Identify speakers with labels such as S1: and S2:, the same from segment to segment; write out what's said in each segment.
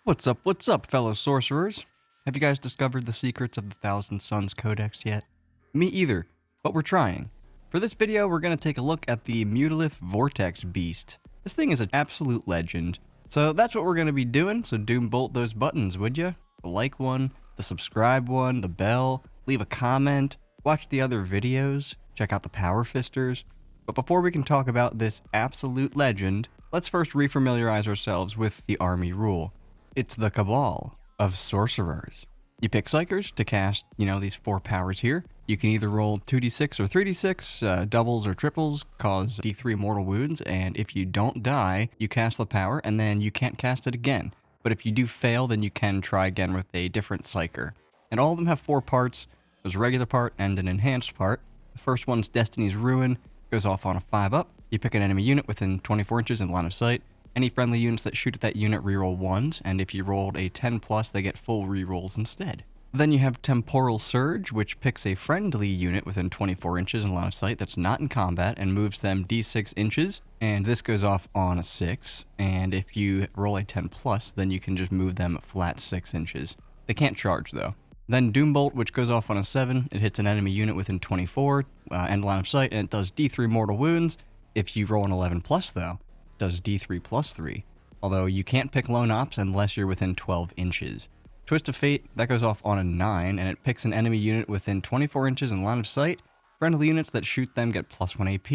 S1: What's up, fellow sorcerers? Have you guys discovered the secrets of the Thousand Suns Codex yet? Me either, but we're trying. For this video, we're going to take a look at the Mutalith Vortex beast. This thing is an absolute legend. So that's what we're going to be doing, so doom bolt those buttons, would ya? The like one, the subscribe one, the bell, leave a comment, watch the other videos, check out the Power Fisters. But before we can talk about this absolute legend, let's first refamiliarize ourselves with the army rule. It's the Cabal of Sorcerers. You pick Psychers to cast, these 4 powers here. You can either roll 2d6 or 3d6, doubles or triples, cause d3 mortal wounds, and if you don't die, you cast the power, and then you can't cast it again. But if you do fail, then you can try again with a different Psycher. And all of them have 4 parts. There's a regular part and an enhanced part. The first one's Destiny's Ruin, goes off on a 5-up. You pick an enemy unit within 24 inches in line of sight. Any friendly units that shoot at that unit reroll 1s, and if you rolled a 10+, they get full rerolls instead. Then you have Temporal Surge, which picks a friendly unit within 24 inches in line of sight that's not in combat and moves them d6 inches, and this goes off on a 6, and if you roll a 10+, then you can just move them flat 6 inches. They can't charge though. Then Doombolt, which goes off on a 7, it hits an enemy unit within 24 end line of sight, and it does d3 mortal wounds. If you roll an 11+, though, does d3 plus 3, although you can't pick lone ops unless you're within 12 inches. Twist of Fate, that goes off on a 9, and it picks an enemy unit within 24 inches in line of sight. Friendly units that shoot them get +1 AP,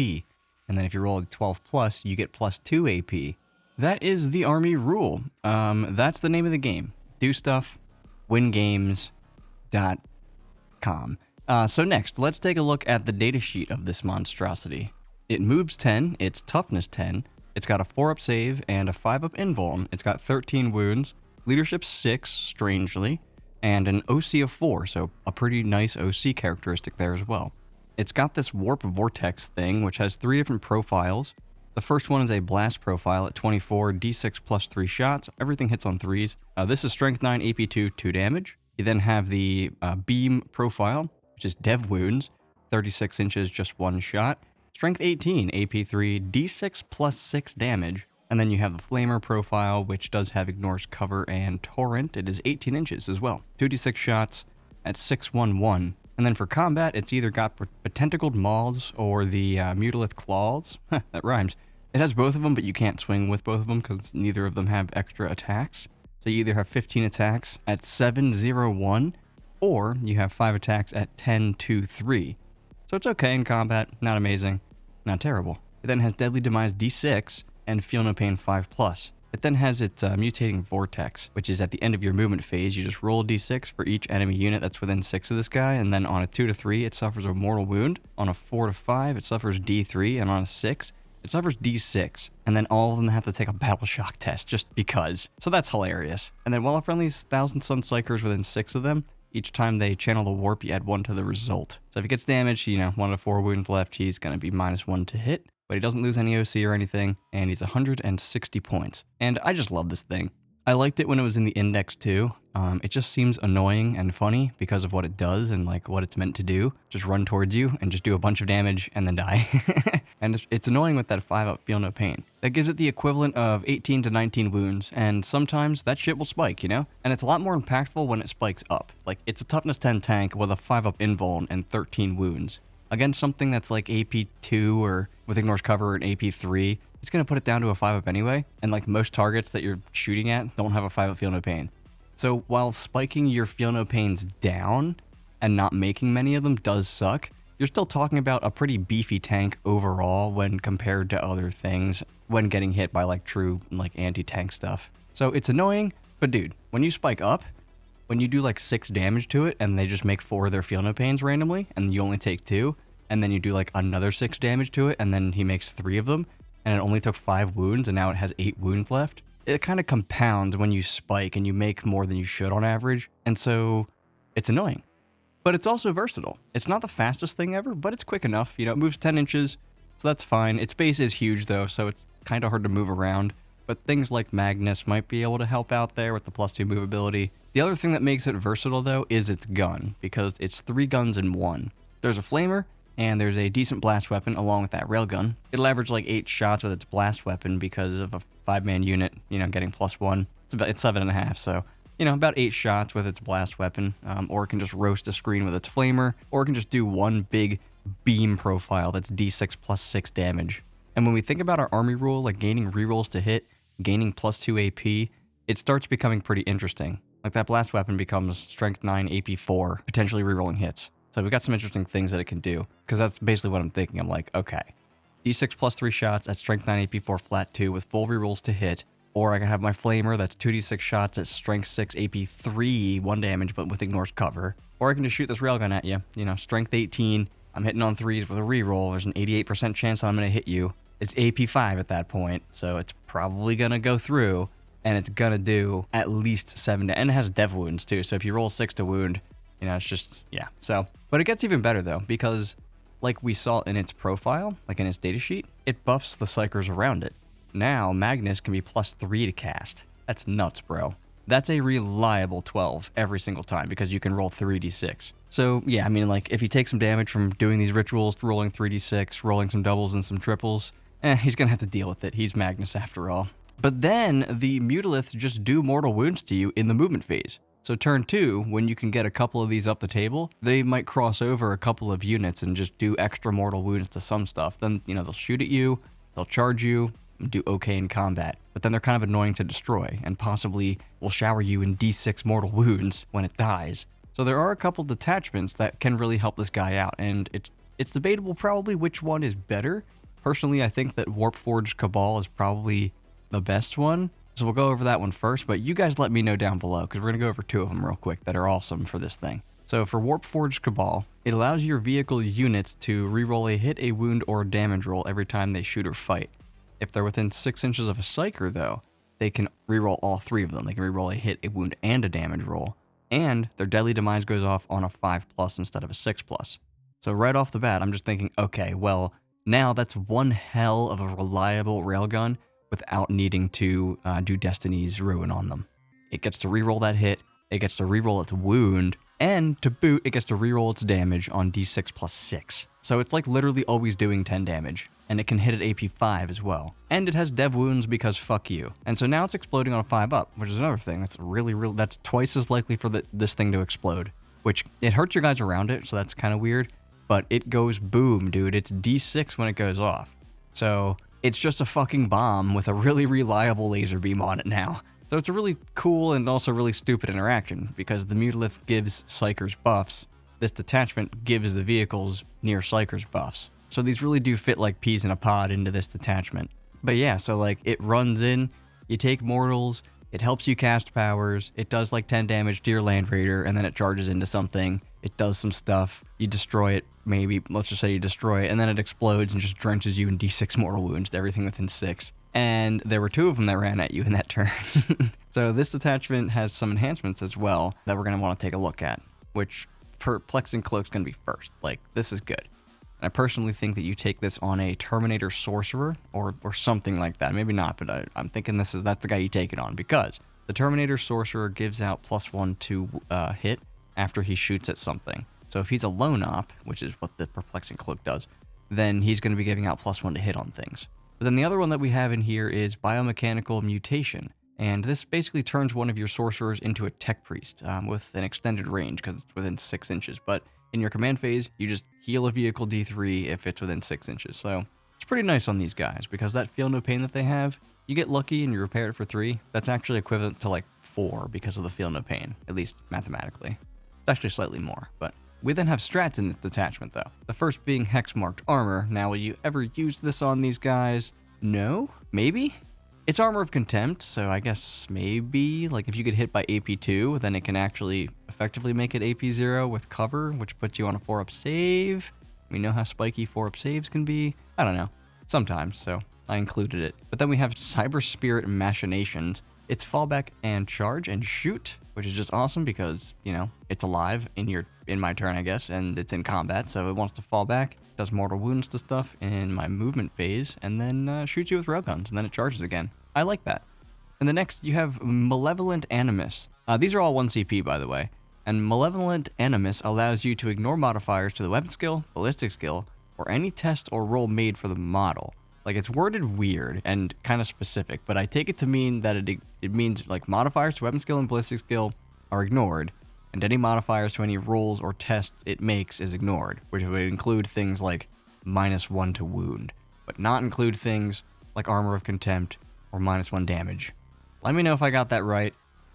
S1: and then if you roll a 12+, you get +2 AP. That is the army rule. That's the name of the game. Do stuff, win games.com. So next, let's take a look at the datasheet of this monstrosity. It moves 10, it's toughness 10, it's got a 4-up save and a 5-up invuln. It's got 13 wounds, leadership 6, strangely, and an OC of 4, so a pretty nice OC characteristic there as well. It's got this Warp Vortex thing, which has 3 different profiles. The first one is a blast profile at 24, d6 plus 3 shots. Everything hits on 3s. This is strength 9, AP2, 2 damage. You then have the beam profile, which is dev wounds, 36 inches, just 1 shot. Strength 18, AP3, d6 plus 6 damage. And then you have the Flamer profile, which does have Ignores Cover and Torrent. It is 18 inches as well. 2d6 shots at 611. And then for combat, it's either got Tentacled Maws or the Mutalith Claws. That rhymes. It has both of them, but you can't swing with both of them because neither of them have extra attacks. So you either have 15 attacks at 701, or you have 5 attacks at 1023. So it's okay in combat, not amazing, not terrible. It then has Deadly Demise D6 and Feel No Pain 5+. It then has its Mutating Vortex, which is at the end of your movement phase. You just roll a D6 for each enemy unit that's within 6 of this guy, and then on a 2 to 3, it suffers a mortal wound. On a 4 to 5, it suffers D3, and on a 6, it suffers D6. And then all of them have to take a battle shock test, just because. So that's hilarious. And then while a friendly's Thousand Sun Psychers within 6 of them, each time they channel the warp, you add 1 to the result. So if he gets damaged, 1 to 4 wounds left, he's going to be -1 to hit. But he doesn't lose any OC or anything, and he's 160 points. And I just love this thing. I liked it when it was in the index too. It just seems annoying and funny because of what it does and what it's meant to do. Just run towards you and just do a bunch of damage and then die. And it's annoying with that 5-up Feel No Pain. That gives it the equivalent of 18 to 19 wounds, and sometimes that shit will spike, And it's a lot more impactful when it spikes up. It's a toughness 10 tank with a 5-up invuln and 13 wounds. Against something that's like AP2 or with Ignores Cover and AP3, it's going to put it down to a 5-up anyway, and most targets that you're shooting at don't have a 5-up Feel No Pain. So while spiking your Feel No Pains down and not making many of them does suck, you're still talking about a pretty beefy tank overall when compared to other things when getting hit by true anti-tank stuff. So it's annoying, but dude, when you spike up, when you do 6 damage to it and they just make 4 of their Feel No Pains randomly and you only take 2, and then you do another 6 damage to it and then he makes 3 of them and it only took 5 wounds and now it has 8 wounds left, it kind of compounds when you spike and you make more than you should on average, and so it's annoying. But it's also versatile. It's not the fastest thing ever, but it's quick enough. It moves 10 inches, so that's fine. Its base is huge though, so it's kind of hard to move around. But things like Magnus might be able to help out there with the +2 movability. The other thing that makes it versatile though is its gun, because it's 3 guns in 1. There's a Flamer, and there's a decent blast weapon along with that railgun. It'll average 8 shots with its blast weapon because of a 5-man unit, getting +1. It's 7.5, so, you know, about 8 shots with its blast weapon, or it can just roast a screen with its flamer, or it can just do one big beam profile that's d6 plus 6 damage. And when we think about our army rule, like gaining rerolls to hit, gaining plus 2 AP, it starts becoming pretty interesting. Like that blast weapon becomes strength 9 AP 4, potentially rerolling hits. So we've got some interesting things that it can do, because that's basically what I'm thinking. I'm like, okay, d6 plus 3 shots at strength 9 AP 4 flat 2 with full rerolls to hit, or I can have my flamer that's 2d6 shots at strength 6 AP 3, 1 damage, but with ignores cover. Or I can just shoot this railgun at you, you know, strength 18, I'm hitting on 3s with a reroll, there's an 88% chance I'm going to hit you. It's AP 5 at that point, so it's probably going to go through, and it's going to do at least 7 and it has dev wounds too, so if you roll 6 to wound, you know, it's just, yeah. So, but it gets even better though, because like we saw in its profile, like in its datasheet, it buffs the psychers around it. Now, Magnus can be plus 3 to cast. That's nuts, bro. That's a reliable 12 every single time because you can roll 3d6. So, yeah, I mean, like, if you take some damage from doing these rituals, rolling 3d6, rolling some doubles and some triples, he's gonna have to deal with it. He's Magnus after all. But then, the Mutaliths just do mortal wounds to you in the movement phase. So turn 2, when you can get a couple of these up the table, they might cross over a couple of units and just do extra mortal wounds to some stuff. Then, you know, they'll shoot at you, they'll charge you, do okay in combat, but then they're kind of annoying to destroy and possibly will shower you in d6 mortal wounds when it dies. So there are a couple detachments that can really help this guy out, and it's debatable probably which one is better. Personally, I think that Warpforged Cabal is probably the best one, so we'll go over that one first, but you guys let me know down below because we're going to go over 2 of them real quick that are awesome for this thing. So for Warpforged Cabal, it allows your vehicle units to reroll a hit, a wound, or a damage roll every time they shoot or fight. If they're within 6 inches of a psyker, though, they can reroll all 3 of them. They can reroll a hit, a wound, and a damage roll. And their deadly demise goes off on a 5+ instead of a 6+. So right off the bat, I'm just thinking, okay, well, now that's one hell of a reliable railgun without needing to do Destiny's Ruin on them. It gets to reroll that hit, it gets to reroll its wound, and to boot, it gets to reroll its damage on d6 plus 6. So it's like literally always doing 10 damage. And it can hit at AP 5 as well. And it has dev wounds because fuck you. And so now it's exploding on a 5-up, which is another thing that's that's twice as likely for this thing to explode. Which, it hurts your guys around it, so that's kind of weird. But it goes boom, dude. It's D6 when it goes off. So, it's just a fucking bomb with a really reliable laser beam on it now. So it's a really cool and also really stupid interaction, because the Mutalith gives Psychers buffs. This detachment gives the vehicles near Psychers buffs. So these really do fit like peas in a pod into this detachment. But yeah, so like it runs in, you take mortals, it helps you cast powers, it does like 10 damage to your Land Raider, and then it charges into something, it does some stuff, you destroy it, maybe, let's just say you destroy it, and then it explodes and just drenches you in d6 mortal wounds to everything within 6. And there were 2 of them that ran at you in that turn. So this detachment has some enhancements as well that we're going to want to take a look at, which Perplexing Cloak's going to be first. Like, this is good. I personally think that you take this on a Terminator Sorcerer or something like that. Maybe not, but I'm thinking that's the guy you take it on, because the Terminator Sorcerer gives out +1 to hit after he shoots at something. So if he's a lone op, which is what the Perplexing Cloak does, then he's going to be giving out +1 to hit on things. But then the other one that we have in here is Biomechanical Mutation. And this basically turns one of your sorcerers into a tech priest with an extended range because it's within 6 inches. But in your command phase, you just heal a vehicle D3 if it's within 6 inches. So it's pretty nice on these guys because that feel no pain that they have, you get lucky and you repair it for 3. That's actually equivalent to like 4 because of the feel no pain, at least mathematically. It's actually slightly more, but we then have strats in this detachment though. The first being Hex Marked Armor. Now, will you ever use this on these guys? No? Maybe? It's Armor of Contempt, so I guess maybe, like if you get hit by AP2, then it can actually effectively make it AP0 with cover, which puts you on a 4-up save. We know how spiky 4-up saves can be. I don't know. Sometimes, so I included it. But then we have Cyber Spirit Machinations. It's fallback and charge and shoot, which is just awesome because, you know, it's alive in my turn, I guess, and it's in combat, so it wants to fall back, does mortal wounds to stuff in my movement phase, and then shoots you with railguns, and then it charges again. I like that. And the next, you have Malevolent Animus. These are all 1 CP, by the way. And Malevolent Animus allows you to ignore modifiers to the weapon skill, ballistic skill, or any test or roll made for the model. Like, it's worded weird and kind of specific, but I take it to mean that it means, like, modifiers to weapon skill and ballistic skill are ignored, and any modifiers to any rolls or tests it makes is ignored, which would include things like -1 to wound, but not include things like Armor of Contempt or -1 damage. Let me know if I got that right.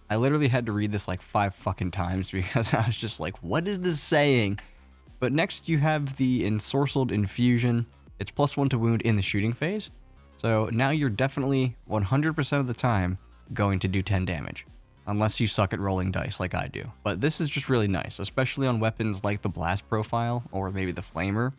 S1: I literally had to read this like 5 fucking times because I was just like, what is this saying? But next you have the Ensorcelled Infusion. It's +1 to wound in the shooting phase. So now you're definitely 100% of the time going to do 10 damage. Unless you suck at rolling dice like I do. But this is just really nice, especially on weapons like the Blast Profile or maybe the Flamer.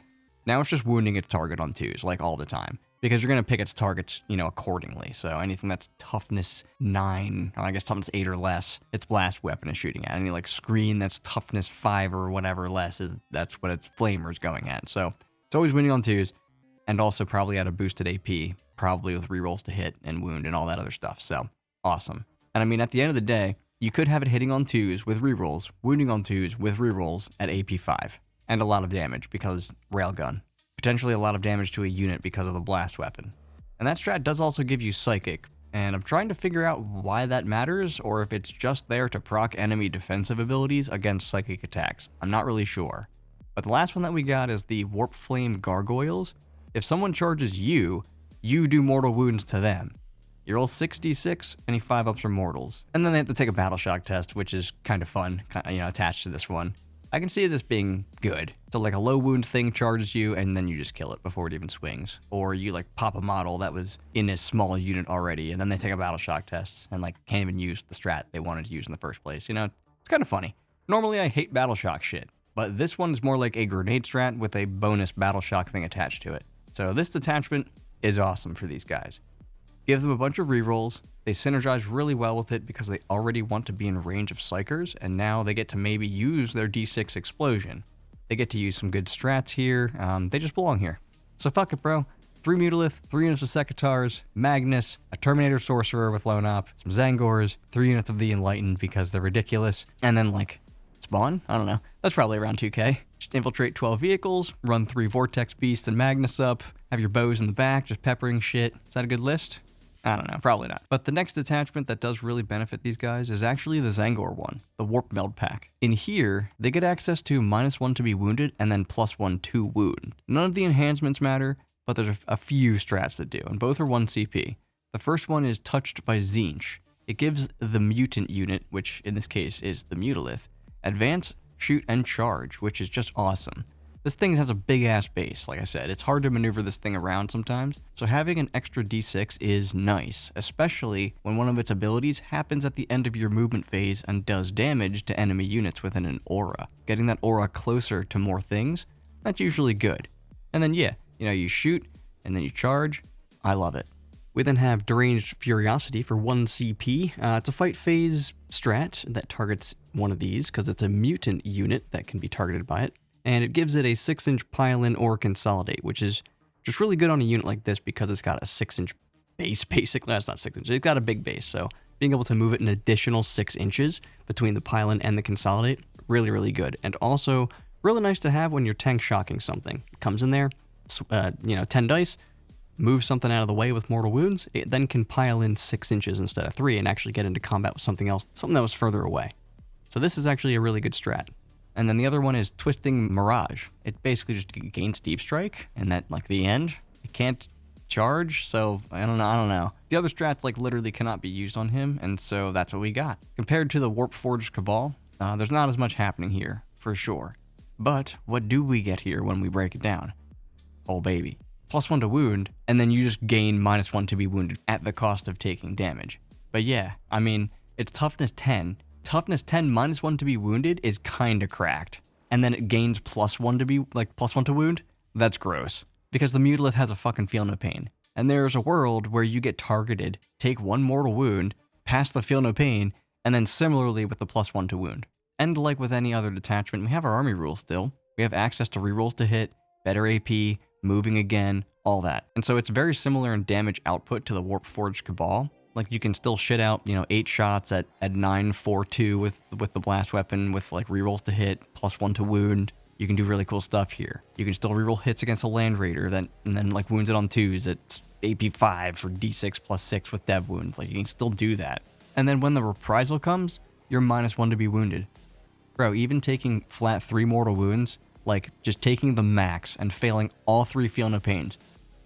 S1: Now it's just wounding its target on 2s, like all the time. Because you're going to pick its targets, you know, accordingly. So anything that's toughness 9, or I guess toughness 8 or less, its blast weapon is shooting at. Any like screen that's toughness 5 or whatever less, that's what its flamer is going at. So it's always winning on 2s, and also probably at a boosted AP, probably with rerolls to hit and wound and all that other stuff. So awesome. And I mean, at the end of the day, you could have it hitting on 2s with rerolls, wounding on 2s with rerolls at AP 5, and a lot of damage because railgun. Potentially a lot of damage to a unit because of the blast weapon. And that strat does also give you Psychic, and I'm trying to figure out why that matters, or if it's just there to proc enemy defensive abilities against psychic attacks. I'm not really sure. But the last one that we got is the Warp Flame Gargoyles. If someone charges you, you do mortal wounds to them. You roll 6d6, any 5-ups are mortals. And then they have to take a battle shock test, which is kind of fun, you know, attached to this one. I can see this being good. So like a low wound thing charges you and then you just kill it before it even swings. Or you like pop a model that was in a small unit already and then they take a battle shock test and like can't even use the strat they wanted to use in the first place. You know, it's kind of funny. Normally I hate battle shock shit, but this one's more like a grenade strat with a bonus battle shock thing attached to it. So this detachment is awesome for these guys. Give them a bunch of rerolls. They synergize really well with it because they already want to be in range of Psychers, and now they get to maybe use their D6 explosion. They get to use some good strats here. They just belong here. So fuck it, bro. 3 Mutalith, 3 units of Secatars, Magnus, a Terminator Sorcerer with Lone Op, some Zangors, 3 units of the Enlightened because they're ridiculous, and then like, spawn? I don't know. That's probably around 2k. Just infiltrate 12 vehicles, run 3 Vortex Beasts and Magnus up, have your bows in the back, just peppering shit. Is that a good list? I don't know, probably not. But the next detachment that does really benefit these guys is actually the Zangor one, the Warpmeld Pact. In here, they get access to -1 to be wounded and then +1 to wound. None of the enhancements matter, but there's a few strats that do, and both are 1 CP. The first one is Touched by Tzeentch. It gives the mutant unit, which in this case is the Mutalith, advance, shoot, and charge, which is just awesome. This thing has a big ass base, like I said. It's hard to maneuver this thing around sometimes, so having an extra D6 is nice, especially when one of its abilities happens at the end of your movement phase and does damage to enemy units within an aura. Getting that aura closer to more things, that's usually good. And then yeah, you know, you shoot, and then you charge. I love it. We then have Deranged Furiosity for 1 CP. It's a fight phase strat that targets one of these, because it's a mutant unit that can be targeted by it. And it gives it a 6-inch pile-in or consolidate, which is just really good on a unit like this because it's got a 6-inch base, basically. That's not 6 inches. It's got a big base, so being able to move it an additional 6 inches between the pile-in and the consolidate, really, really good. And also, really nice to have when you're tank shocking something. It comes in there, 10 dice, move something out of the way with mortal wounds, it then can pile in 6 inches instead of 3 and actually get into combat with something else, something that was further away. So this is actually a really good strat. And then the other one is Twisting Mirage. It basically just gains Deep Strike, and that, like, the end, it can't charge, so I don't know. The other strats, like, literally cannot be used on him, and so that's what we got. Compared to the Warpforged Cabal, there's not as much happening here, for sure. But what do we get here when we break it down? Oh, baby. +1 to wound, and then you just gain -1 to be wounded at the cost of taking damage. But yeah, I mean, it's toughness 10. Toughness 10 -1 to be wounded is kinda cracked. And then it gains +1 to be, like, +1 to wound? That's gross. Because the Mutalith has a fucking feel no pain. And there's a world where you get targeted, take 1 mortal wound, pass the feel no pain, and then similarly with the +1 to wound. And like with any other detachment, we have our army rules still. We have access to rerolls to hit, better AP, moving again, all that. And so it's very similar in damage output to the Warpforged Cabal. Like, you can still shit out, 8 shots at 9, 4, 2 with the blast weapon with, like, rerolls to hit, +1 to wound. You can do really cool stuff here. You can still reroll hits against a Land Raider, and then like wounds it on 2s at AP5 for D6 plus 6 with dev wounds. Like, you can still do that. And then when the reprisal comes, you're -1 to be wounded. Bro, even taking flat 3 mortal wounds, like just taking the max and failing all 3 feel no pains,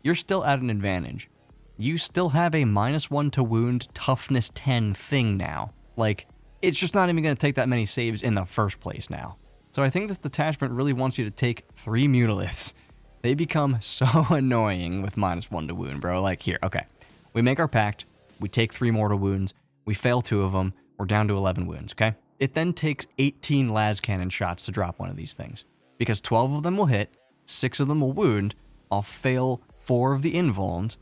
S1: you're still at an advantage. You still have a -1 to wound toughness 10 thing now. Like, it's just not even going to take that many saves in the first place now. So I think this detachment really wants you to take 3 Mutaliths. They become so annoying with -1 to wound, bro. Like, here, okay. We make our pact, we take 3 mortal wounds, we fail 2 of them, we're down to 11 wounds, okay? It then takes 18 las cannon shots to drop one of these things. Because 12 of them will hit, 6 of them will wound, I'll fail 4 of the invulns,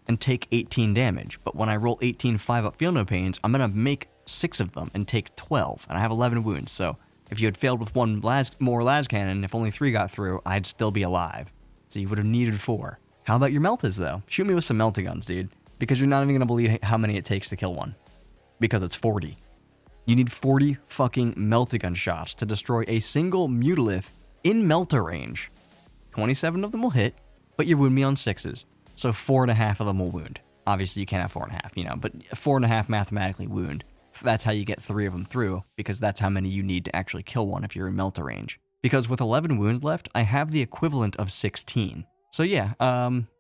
S1: and take 18 damage. But when I roll 18 5-up feel no pains, I'm gonna make 6 of them and take 12, and I have 11 wounds, so if you had failed with 1 more las cannon, if only 3 got through, I'd still be alive. So you would have needed 4. How about your meltas, though? Shoot me with some melta guns, dude. Because you're not even going to believe how many it takes to kill one. Because it's 40. You need 40 fucking melta gun shots to destroy a single Mutalith in melta range. 27 of them will hit, but you wound me on 6s. So 4.5 of them will wound. Obviously, you can't have 4.5, you know, but 4.5 mathematically wound. That's how you get 3 of them through, because that's how many you need to actually kill one if you're in melta range. Because with 11 wounds left, I have the equivalent of 16. So yeah,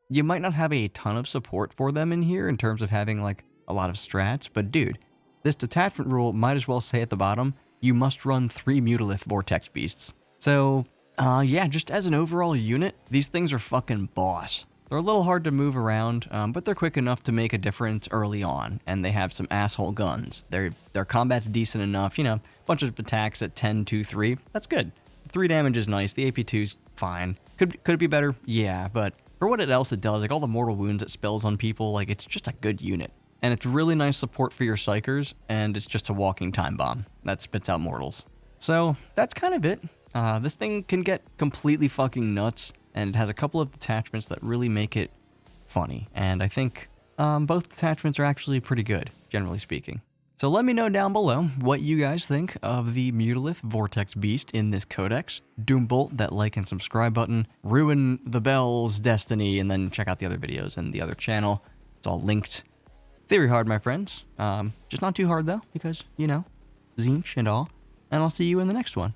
S1: you might not have a ton of support for them in here in terms of having like a lot of strats, but dude, this detachment rule might as well say at the bottom, you must run 3 Mutalith Vortex Beasts. So, yeah, just as an overall unit, these things are fucking boss. They're a little hard to move around, but they're quick enough to make a difference early on, and they have some asshole guns. Their combat's decent enough, you know, bunch of attacks at 10, 2, 3, that's good. 3 damage is nice, the AP2's fine. Could it be better? Yeah, but for what else it does, like all the mortal wounds it spells on people, like it's just a good unit. And it's really nice support for your psychers, and it's just a walking time bomb that spits out mortals. So that's kind of it. This thing can get completely fucking nuts, and it has a couple of detachments that really make it funny. And I think both detachments are actually pretty good, generally speaking. So let me know down below what you guys think of the Mutalith Vortex Beast in this codex. Doombolt that like and subscribe button, ruin the Bell's destiny, and then check out the other videos and the other channel. It's all linked. Theory hard, my friends. Just not too hard though, because, you know, Zinch and all. And I'll see you in the next one.